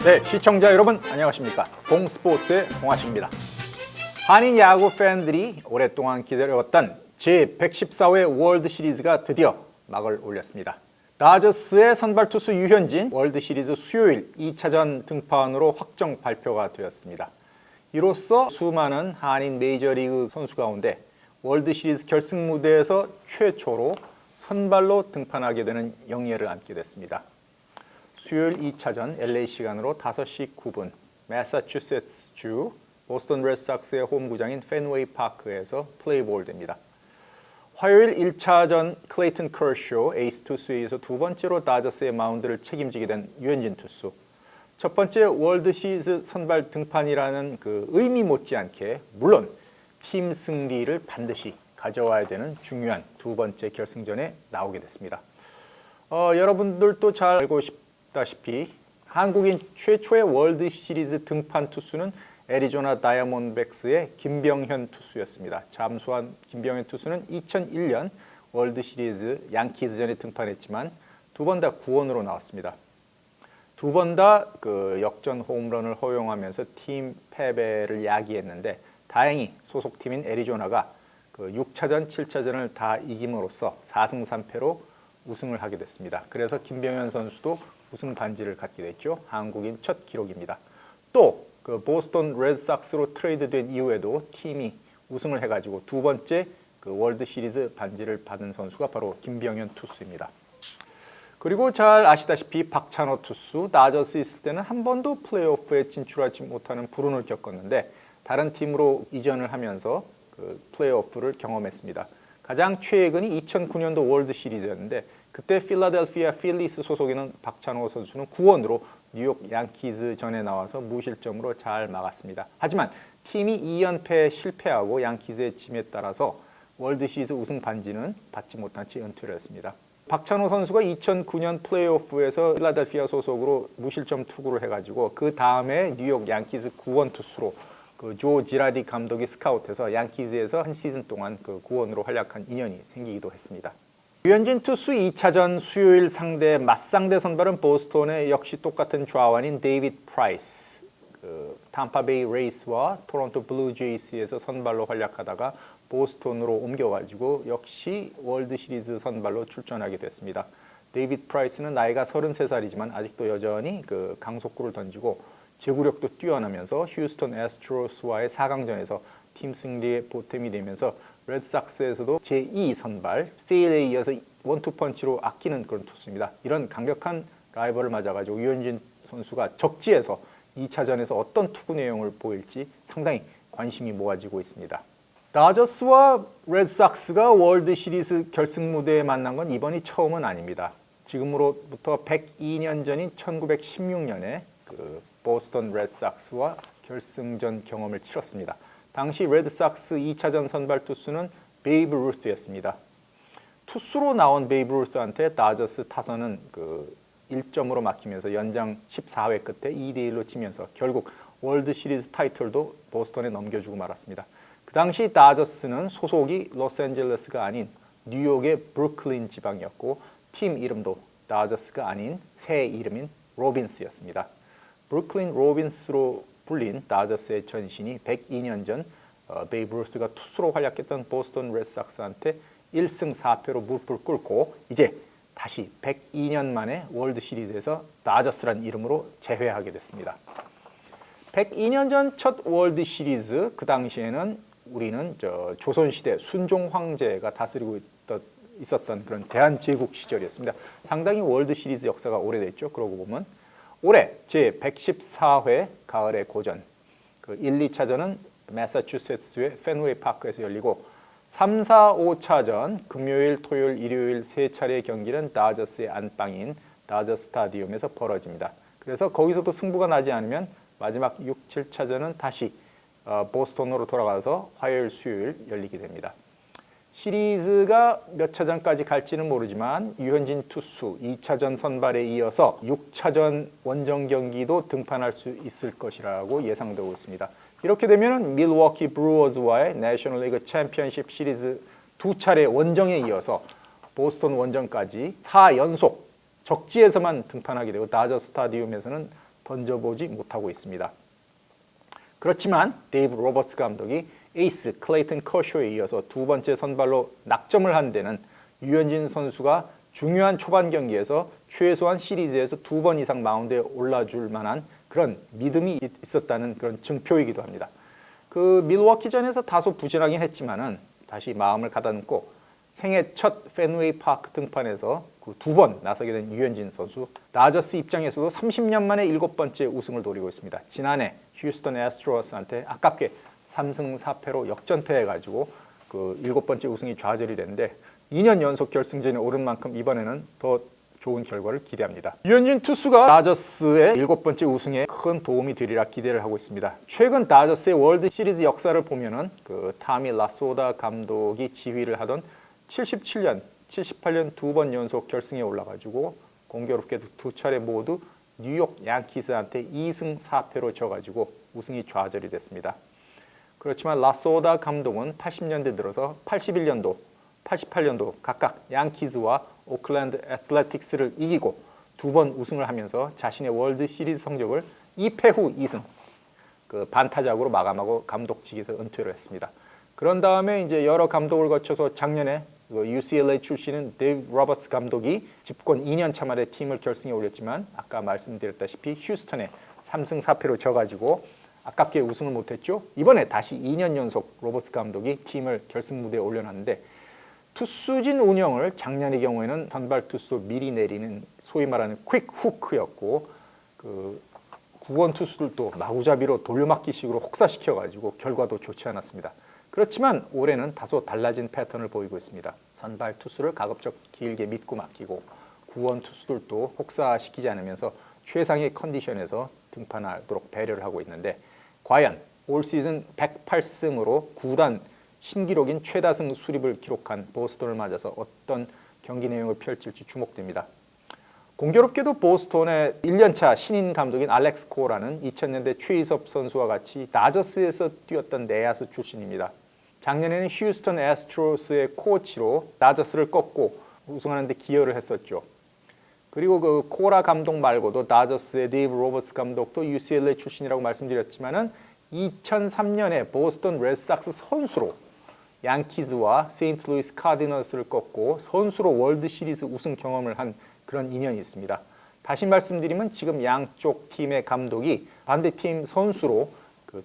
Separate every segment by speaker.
Speaker 1: 네, 시청자 여러분 안녕하십니까. 봉스포츠의 봉하식입니다. 한인 야구 팬들이 오랫동안 기다려왔던 제114회 월드 시리즈가 드디어 막을 올렸습니다. 다저스의 선발 투수 유현진 월드 시리즈 수요일 2차전 등판으로 확정 발표가 되었습니다. 이로써 수많은 한인 메이저리그 선수 가운데 월드 시리즈 결승 무대에서 최초로 선발로 등판하게 되는 영예를 안게 됐습니다. 수요일 2차전 LA 시간으로 5시 9분 매사추세츠주 보스턴 레드삭스의 홈구장인 펜웨이 파크에서 플레이볼 됩니다. 화요일 1차전 클레이튼 커쇼 에이스 투수에 이어서 두 번째로 다저스의 마운드를 책임지게 된 유현진 투수. 첫 번째 월드 시리즈 선발 등판이라는 그 의미 못지않게 물론 팀 승리를 반드시 가져와야 되는 중요한 두 번째 결승전에 나오게 됐습니다. 여러분들도 잘 알고 싶다시피 한국인 최초의 월드 시리즈 등판 투수는 애리조나 다이아몬드백스의 김병현 투수였습니다. 잠수한 김병현 투수는 2001년 월드 시리즈 양키즈전에 등판했지만 두 번 다 구원으로 나왔습니다. 두 번 다 그 역전 홈런을 허용하면서 팀 패배를 야기했는데 다행히 소속팀인 애리조나가 그 6차전, 7차전을 다 이김으로써 4승 3패로 우승을 하게 됐습니다. 그래서 김병현 선수도 우승 반지를 갖게 됐죠. 한국인 첫 기록입니다. 또 그 보스턴 레드삭스로 트레이드된 이후에도 팀이 우승을 해가지고 두 번째 그 월드 시리즈 반지를 받은 선수가 바로 김병현 투수입니다. 그리고 잘 아시다시피 박찬호 투수 다저스 있을 때는 한 번도 플레이오프에 진출하지 못하는 불운을 겪었는데 다른 팀으로 이전을 하면서 그 플레이오프를 경험했습니다. 가장 최근이 2009년도 월드 시리즈였는데 그때 필라델피아 필리스 소속인 박찬호 선수는 구원으로 뉴욕 양키즈전에 나와서 무실점으로 잘 막았습니다. 하지만 팀이 2연패에 실패하고 양키즈의 짐에 따라서 월드 시리즈 우승 반지는 받지 못한 채 은퇴를 했습니다. 박찬호 선수가 2009년 플레이오프에서 필라델피아 소속으로 무실점 투구를 해가지고 그 다음에 뉴욕 양키즈 구원 투수로 그 조 지라디 감독이 스카우트해서 양키즈에서 한 시즌 동안 그 구원으로 활약한 인연이 생기기도 했습니다. 유현진 투수 2차전 수요일 상대 맞상대 선발은 보스턴의 역시 똑같은 좌완인 데이비드 프라이스. 그 탐파베이 레이스와 토론토 블루제이스에서 선발로 활약하다가 보스턴으로 옮겨가지고 역시 월드 시리즈 선발로 출전하게 됐습니다. 데이비드 프라이스는 나이가 33살이지만 아직도 여전히 그 강속구를 던지고 제구력도 뛰어나면서 휴스턴 애스트로스와의 4강전에서 팀 승리에 보탬이 되면서 레드삭스에서도 제2 선발, 세일에 이어서 원투펀치로 아끼는 그런 투수입니다. 이런 강력한 라이벌을 맞아가지고 유현진 선수가 적지에서 2차전에서 어떤 투구 내용을 보일지 상당히 관심이 모아지고 있습니다. 다저스와 레드삭스가 월드 시리즈 결승 무대에 만난 건 이번이 처음은 아닙니다. 지금으로부터 102년 전인 1916년에 그 보스턴 레드삭스와 결승전 경험을 치렀습니다. 당시 레드삭스 2차전 선발 투수는 베이브 루스였습니다. 투수로 나온 베이브 루스한테 다저스 타선은 그 1점으로 막히면서 연장 14회 끝에 2대1로 치면서 결국 월드 시리즈 타이틀도 보스턴에 넘겨주고 말았습니다. 그 당시 다저스는 소속이 로스앤젤레스가 아닌 뉴욕의 브루클린 지방이었고 팀 이름도 다저스가 아닌 새 이름인 로빈스였습니다. 브루클린 로빈스로 불린 다저스의 전신이 102년 전 베이브 루스가 투수로 활약했던 보스턴 레드삭스한테 1승 4패로 무릎을 꿇고 이제 다시 102년 만에 월드 시리즈에서 다저스란 이름으로 재회하게 됐습니다. 102년 전 첫 월드 시리즈 그 당시에는 우리는 조선시대 순종 황제가 다스리고 있었던 그런 대한제국 시절이었습니다. 상당히 월드 시리즈 역사가 오래됐죠. 그러고 보면 올해 제114회 가을의 고전 그 1, 2차전은 매사추세츠주의 펜웨이 파크에서 열리고 3, 4, 5차전 금요일, 토요일, 일요일 세 차례의 경기는 다저스의 안방인 다저 스타디움에서 벌어집니다. 그래서 거기서도 승부가 나지 않으면 마지막 6, 7차전은 다시 보스턴으로 돌아가서 화요일, 수요일 열리게 됩니다. 시리즈가 몇 차전까지 갈지는 모르지만 유현진 투수 2차전 선발에 이어서 6차전 원정 경기도 등판할 수 있을 것이라고 예상되고 있습니다. 이렇게 되면 밀워키 브루어즈와의 내셔널리그 챔피언십 시리즈 두 차례 원정에 이어서 보스턴 원정까지 4연속 적지에서만 등판하게 되고 다저 스타디움에서는 던져보지 못하고 있습니다. 그렇지만 데이브 로버츠 감독이 에이스 클레이튼 커쇼에 이어서 두 번째 선발로 낙점을 한 데는 유현진 선수가 중요한 초반 경기에서 최소한 시리즈에서 2번 이상 마운드에 올라줄 만한 그런 믿음이 있었다는 그런 증표이기도 합니다. 그 밀워키전에서 다소 부진하긴 했지만은 다시 마음을 가다듬고 생애 첫 펜웨이 파크 등판에서 그 2번 나서게 된 유현진 선수, 다저스 입장에서도 30년 만에 7번째 우승을 노리고 있습니다. 지난해 휴스턴 애스트로스한테 아깝게 3승 4패로 역전패해가지고 그 7번째 우승이 좌절이 됐는데 2년 연속 결승전에 오른 만큼 이번에는 더 좋은 결과를 기대합니다. 유현진 투수가 다저스의 7번째 우승에 큰 도움이 되리라 기대를 하고 있습니다. 최근 다저스의 월드 시리즈 역사를 보면은 그 타미 라소다 감독이 지휘를 하던 77년, 78년 2번 연속 결승에 올라가지고 공교롭게도 2차례 모두 뉴욕 양키스한테 2승 4패로 져가지고 우승이 좌절이 됐습니다. 그렇지만 라소다 감독은 80년대 들어서 81년도, 88년도 각각 양키즈와 오클랜드 애틀레틱스를 이기고 2번 우승을 하면서 자신의 월드 시리즈 성적을 2패 후 2승 그 반타작으로 마감하고 감독직에서 은퇴를 했습니다. 그런 다음에 이제 여러 감독을 거쳐서 작년에 UCLA 출신인 데이브 로버츠 감독이 집권 2년 차 만에 팀을 결승에 올렸지만 아까 말씀드렸다시피 휴스턴에 3승 4패로 져가지고 아깝게 우승을 못했죠. 이번에 다시 2년 연속 로버츠 감독이 팀을 결승 무대에 올려놨는데 투수진 운영을 작년의 경우에는 선발 투수도 미리 내리는 소위 말하는 퀵 후크였고 그 구원 투수들도 마구잡이로 돌려막기식으로 혹사시켜가지고 결과도 좋지 않았습니다. 그렇지만 올해는 다소 달라진 패턴을 보이고 있습니다. 선발 투수를 가급적 길게 믿고 맡기고 구원 투수들도 혹사시키지 않으면서 최상의 컨디션에서 등판하도록 배려를 하고 있는데 과연 올 시즌 108승으로 구단 신기록인 최다승 수립을 기록한 보스턴을 맞아서 어떤 경기 내용을 펼칠지 주목됩니다. 공교롭게도 보스턴의 1년차 신인 감독인 알렉스 코라는 2000년대 최희섭 선수와 같이 다저스에서 뛰었던 내야수 출신입니다. 작년에는 휴스턴 애스트로스의 코치로 다저스를 꺾고 우승하는 데 기여를 했었죠. 그리고 그 코라 감독 말고도 다저스의 데이브 로버츠 감독도 UCLA 출신이라고 말씀드렸지만은 2003년에 보스턴 레드삭스 선수로 양키즈와 세인트루이스 카디널스를 꺾고 선수로 월드 시리즈 우승 경험을 한 그런 인연이 있습니다. 다시 말씀드리면 지금 양쪽 팀의 감독이 반대팀 선수로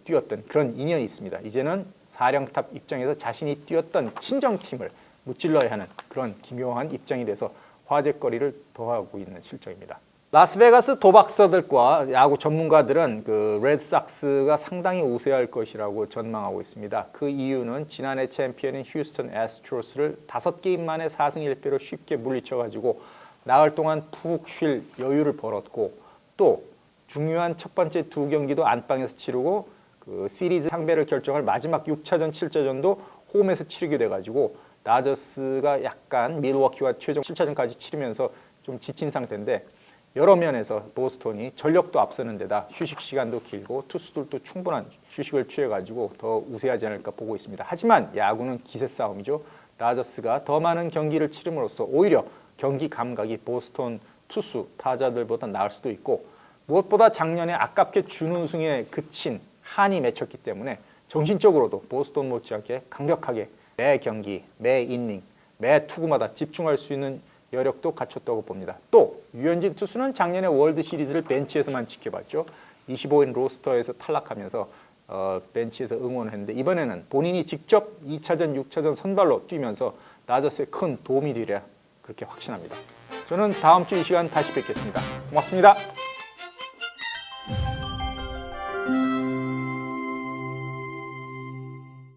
Speaker 1: 뛰었던 그런 인연이 있습니다. 이제는 사령탑 입장에서 자신이 뛰었던 친정팀을 무찔러야 하는 그런 기묘한 입장이 돼서 화제거리를 더하고 있는 실정입니다. 라스베가스 도박사들과 야구 전문가들은 그 레드삭스가 상당히 우세할 것이라고 전망하고 있습니다. 그 이유는 지난해 챔피언인 휴스턴 애스트로스를 5게임 만에 4승 1패로 쉽게 물리쳐가지고 나흘 동안 푹 쉴 여유를 벌었고 또 중요한 첫 번째 2경기도 안방에서 치르고 그 시리즈 상배를 결정할 마지막 6차전, 7차전도 홈에서 치르게 돼가지고 다저스가 약간 밀워키와 최종 7차전까지 치르면서 좀 지친 상태인데 여러 면에서 보스턴이 전력도 앞서는 데다 휴식 시간도 길고 투수들도 충분한 휴식을 취해가지고 더 우세하지 않을까 보고 있습니다. 하지만 야구는 기세 싸움이죠. 다저스가 더 많은 경기를 치름으로써 오히려 경기 감각이 보스턴 투수, 타자들보다 나을 수도 있고 무엇보다 작년에 아깝게 준우승에 그친 한이 맺혔기 때문에 정신적으로도 보스턴 못지않게 강력하게 매 경기, 매 이닝, 매 투구마다 집중할 수 있는 여력도 갖췄다고 봅니다. 또 유현진 투수는 작년에 월드 시리즈를 벤치에서만 지켜봤죠. 25인 로스터에서 탈락하면서 벤치에서 응원을 했는데 이번에는 본인이 직접 2차전, 6차전 선발로 뛰면서 다저스에 큰 도움이 되리라 그렇게 확신합니다. 저는 다음 주 이 시간 다시 뵙겠습니다. 고맙습니다.